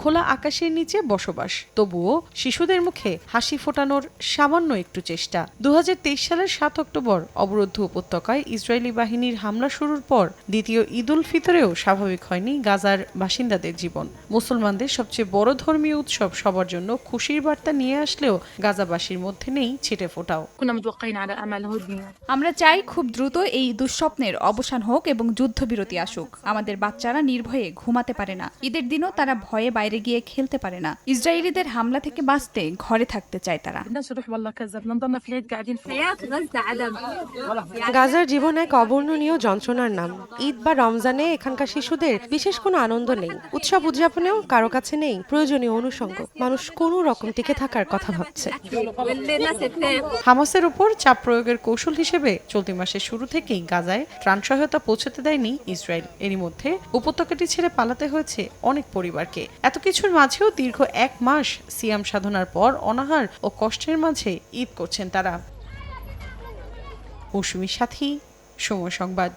খোলা আকাশের নিচে বসবাস, তবুও শিশুদের মুখে হাসি ফোটানোর সামান্য একটু চেষ্টা। 2023 সালের 7 অক্টোবর অবরুদ্ধ উপত্যকায় ইসরায়েলি বাহিনীর হামলা শুরুর পর দ্বিতীয় ঈদ উল ফিতরেও স্বাভাবিক হয়নি গাজার বাসিন্দাদের জীবন। মুসলমানদের সবচেয়ে বড় ধর্মীয় উৎসব সবার জন্য খুশির বার্তা নিয়ে আসলেও গাজাবাসীর মধ্যে নেই ছিটে ফোটাও। আমরা চাই খুব দ্রুত এই দুঃস্বপ্নের অবসান হোক এবং যুদ্ধবিরতি আসুক। আমাদের বাচ্চারা নির্ভয়ে ঘুমাতে পারে না, ঈদের দিনও তারা ভয়ে বাইরে গিয়ে খেলতে পারে না। ইসরায়েলিদের হামলা থেকে বাঁচতে ঘরে থাকতে চায় তারা। গাজার জীবন এক অবর্ণনীয় যন্ত্রণার নাম। ঈদ বা রমজানে এখানকার শিশুদের বিশেষ কোনো আনন্দ নেই, উৎসব উদযাপনেও কারো কাছে নেই প্রয়োজনীয় অনুষঙ্গ। মানুষ কোনো রকম টিকে থাকার কথা ভাবছে। হামাসের উপর চাপ প্রয়োগের কৌশল হিসেবে চলতি মাসের শুরু থেকেই গাজায় ত্রাণ সহায়তা পৌঁছতে দেয়নি ইসরায়েল। এরই মধ্যে উপত্যকাটি ছেড়ে পালাতে হয়েছে অনেক পরিবারকে। এত কিছুর মাঝেও দীর্ঘ 1 মাস সিয়াম সাধনার পর অনাহার ও কষ্টের মাঝে ঈদ করছেন তারা। মৌসুমীর সাথী, সময় সংবাদ।